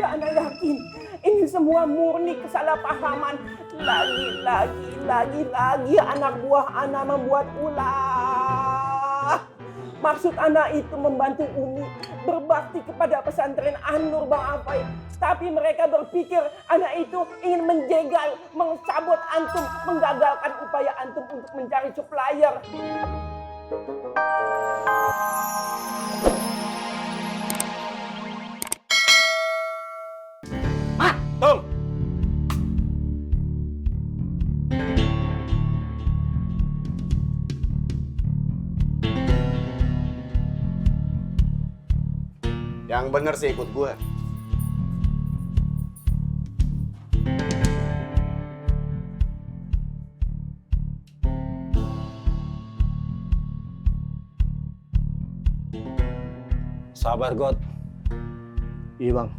Ya, Ana yakin ini semua murni kesalahpahaman. Lagi anak buah Ana membuat ulah. Maksud Ana itu membantu Umi berbakti kepada pesantren An-Nur Bang Afai. Tapi mereka berpikir Ana itu ingin menjegal, mencabut antum, menggagalkan upaya antum untuk mencari supplier. Tong! Yang bener sih ikut gue. Sabar, God. Iya, Bang.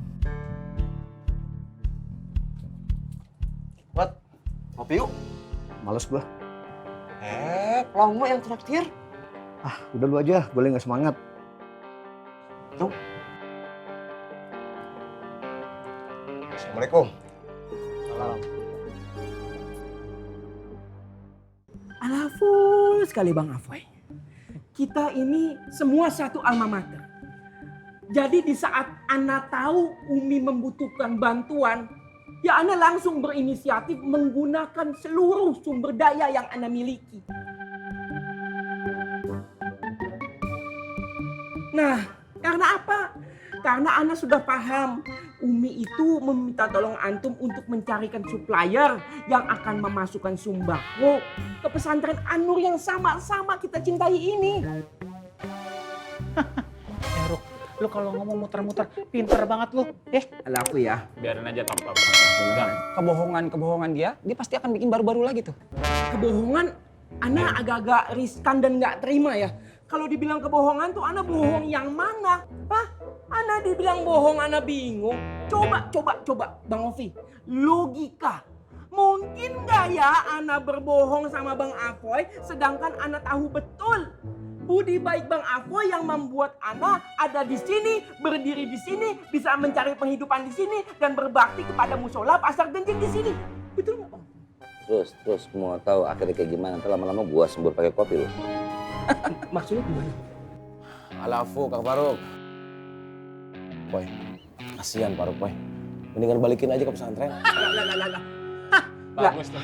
What? Ngopi yuk? Males gua. Pelang gue yang traktir. Udah lu aja, boleh nggak semangat. Yuk. Assalamualaikum. Salam. Alafus sekali Bang Afoy. Kita ini semua satu alma mater. Jadi di saat Ana tahu Umi membutuhkan bantuan, ya Ana langsung berinisiatif menggunakan seluruh sumber daya yang Ana miliki. Nah, karena apa? Karena Ana sudah paham Umi itu meminta tolong antum untuk mencarikan supplier yang akan memasukkan sembako ke pesantren An-Nur yang sama-sama kita cintai ini. Ruk, lu kalau ngomong muter-muter pinter banget lu. Alafu ya. Biarin aja Tom. Kebohongan dia pasti akan bikin baru-baru lagi tuh. Kebohongan Ana agak-agak riskan dan nggak terima ya. Kalau dibilang kebohongan tuh Ana bohong yang mana? Ana dibilang bohong Ana bingung. Coba Bang Ovi. Logika. Mungkin nggak ya Ana berbohong sama Bang Afoy sedangkan Ana tahu betul budi baik Bang Afoy yang membuat Ana ada di sini, berdiri di sini, bisa mencari penghidupan di sini dan berbakti kepada musola pasar genjing di sini. Betul nggak Bang? Terus mau tahu akhirnya kayak gimana? Ntar lama-lama gua sembur pakai kopi loh. Maksudnya gimana? Alafu, Kang Faruk. Boy, kasihan Faruk, Boy. Mendingan balikin aja ke pesantren. Bagus tuh.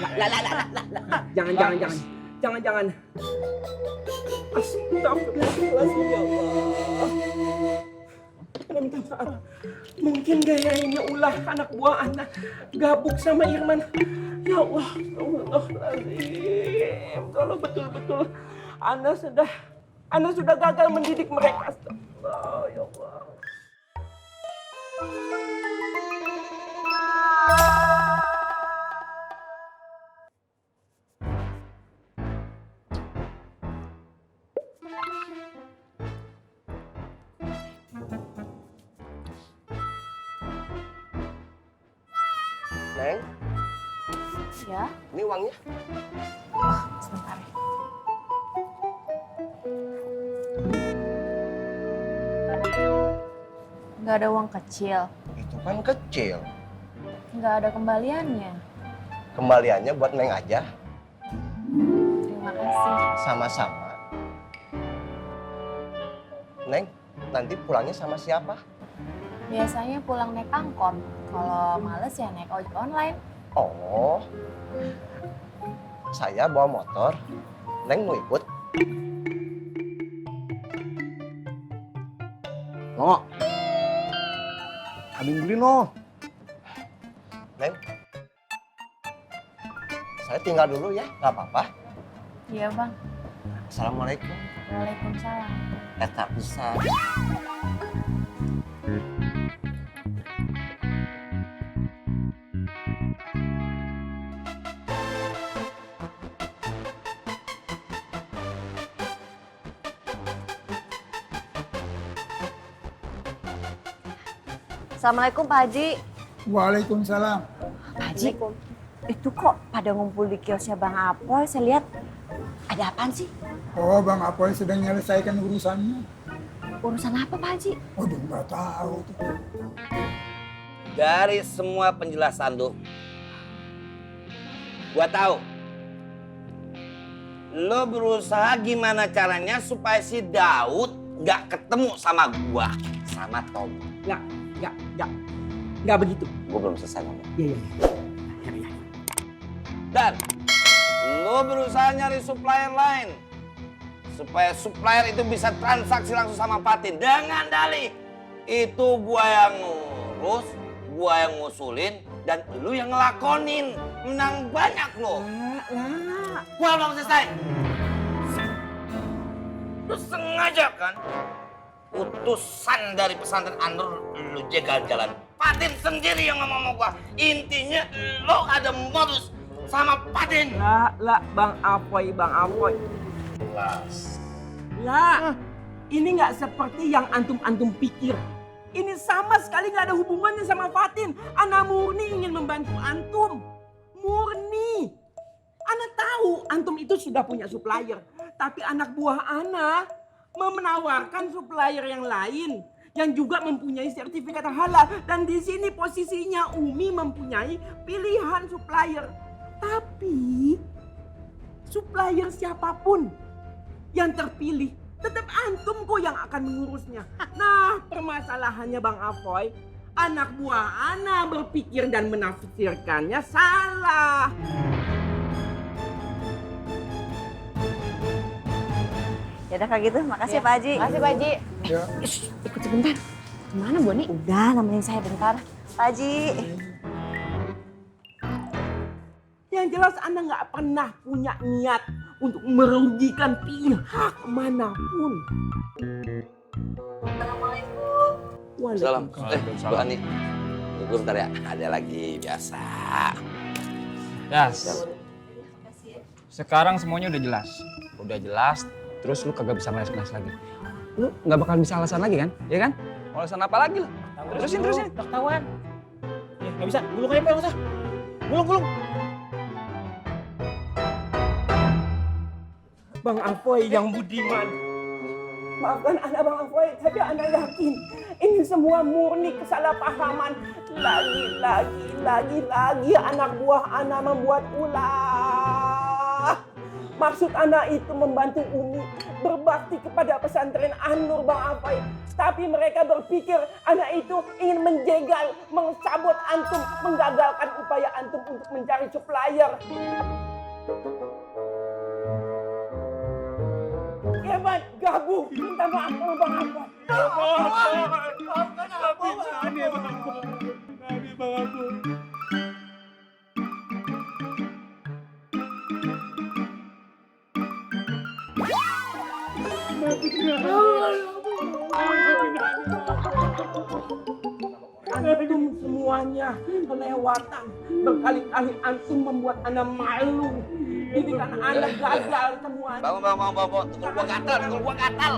Jangan. Astagfirullahaladzim ya Allah. Ana minta maaf. Mungkin gaya ini ulah anak buah anak gabuk sama Irman. Ya Allah, astagfirullahaladzim. Kalau betul-betul Ana sudah gagal mendidik mereka. Astagfirullah, ya Allah. Neng, Ya, ini uangnya. sebentar. Nggak ada uang kecil, Itu kan kecil. nggak ada kembaliannya. Kembaliannya buat Neng aja. Terima kasih. Sama-sama. Neng, nanti pulangnya sama siapa? Biasanya pulang naik angkot. Kalau males ya naik ojek online. Oh, saya bawa motor. Neng mau ikut? No. Abang beli no. Neng, saya tinggal dulu ya, nggak apa-apa. Iya bang. Assalamualaikum. Waalaikumsalam. Eta bisa. Assalamualaikum Pak Haji. Waalaikumsalam. Pak Haji, itu kok pada ngumpul di kiosnya Bang Apoy? Saya lihat ada apaan sih? Oh, Bang Apoy sedang menyelesaikan urusannya. Urusan apa Pak Haji? Waduh, nggak tahu tuh. dari semua penjelasan lu, gua tahu lo berusaha gimana caranya supaya si Daud nggak ketemu sama gua, sama Tom. Nggak begitu. Gua belum selesai ngomong. Iya. Dan lo berusaha nyari supplier lain supaya supplier itu bisa transaksi langsung sama Fatin dengan dalih itu gua yang ngurus, gua yang ngusulin, dan lu yang ngelakonin. Menang banyak lo. Gua belum selesai. Lu sengaja kan utusan dari pesantren Anur lu jegal jalan. Fatin sendiri yang ngomong sama gua. Intinya lo ada modus sama Fatin. Lah, Bang Apoy. Lah, ini nggak seperti yang antum pikir. Ini sama sekali nggak ada hubungannya sama Fatin. Ana murni ingin membantu antum. Murni. Ana tahu antum itu sudah punya supplier. Tapi anak buah Ana menawarkan supplier yang lain. Yang juga mempunyai sertifikat halal. Dan di sini posisinya Umi mempunyai pilihan supplier. Tapi supplier siapapun yang terpilih, tetap antum kok yang akan mengurusnya. Nah, permasalahannya Bang Apoy, anak buah Ana berpikir dan menafsirkannya salah. Ya udah kayak gitu, makasih Pak Haji. Makasih Pak Haji. Ikut sebentar. Kemana Boni? Udah, nemenin saya bentar. Pak Haji. Yang jelas Anda nggak pernah punya niat untuk merugikan pihak manapun. Salam. Bu Ani. Tunggu bentar ya. Ada lagi biasa. Yas. Sekarang semuanya udah jelas. Udah jelas, terus lu kagak bisa ngeles-ngeles lagi. Lu nggak bakal bisa alasan lagi kan? Ya kan? Mau alasan apa lagi lu? Terusin. Ketahuan. Ya, nggak bisa. Gulung aja, Pak. Nggak usah. Gulung. Bang Apoy yang budiman. Maafkan Anda Bang Apoy, tapi Anda yakin ini semua murni kesalahpahaman. Lagi anak buah Anda membuat ulah. Maksud Anda itu membantu Umi berbakti kepada pesantren Anur Bang Apoy. Tapi mereka berpikir anak itu ingin menjegal, mencabut antum, menggagalkan upaya antum untuk mencari supplier. Hebat, gabung, minta maaf sama Bang Apoy. Antum semuanya kelewatan. Berkali-kali antum membuat ana malu. Didikan ana gagal semuanya. Bangun. Tunggu gua gatal.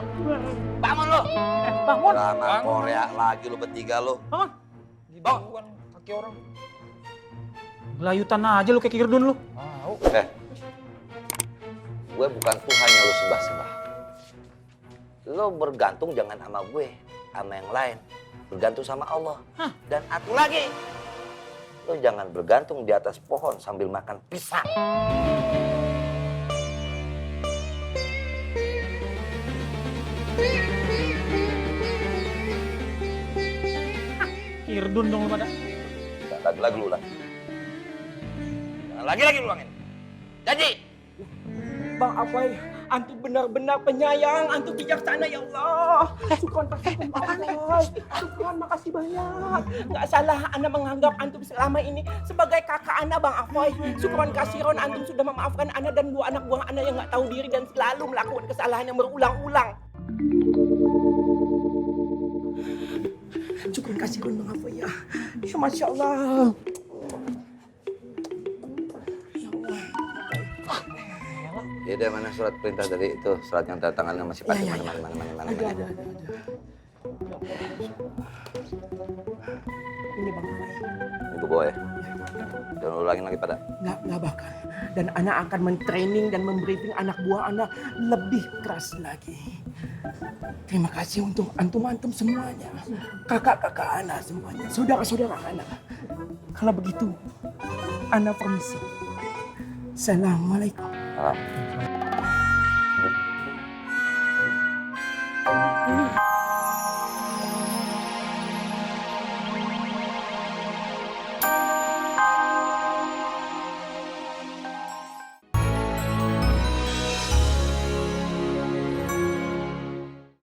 Bangun lu. Bangun. Drama Korea lagi lu bertiga lu. Bangun kaki orang. Gelayutan aja lu kayak kirdun lu. Gue bukan Tuhan yang lu sembah-sembah. Lo bergantung jangan sama gue, sama yang lain. Bergantung sama Allah. Dan satu lagi, lo jangan bergantung di atas pohon sambil makan pisang. Kirdun dong lu pada. Lagi lu ulang. Lagi lu ulangin. Janji. Bang Apoy, antum benar-benar penyayang, antum bijaksana ya Allah. Syukron Bang Apoy. Syukron, makasih banyak. Nggak salah ana menganggap antum selama ini sebagai kakak ana Bang Apoy. Syukron kasiron antum sudah memaafkan ana dan dua anak buah ana yang nggak tahu diri dan selalu melakukan kesalahan yang berulang-ulang. Syukron kasiron Bang Apoy ya. Ya Masya Allah. Ya udah, mana surat perintah dari itu, surat yang tanda tangannya masih pakai mana. Ada. Ini Bang Apoy. Ini gue bawa ya. Jangan ulangin lagi pada. Nggak bakal. Dan anak akan mentraining dan membriefing anak buah anak lebih keras lagi. Terima kasih untuk antum-antum semuanya. Kakak-kakak Ana semuanya. Saudara-saudara Ana. Kalau begitu, Ana permisi. Assalamualaikum.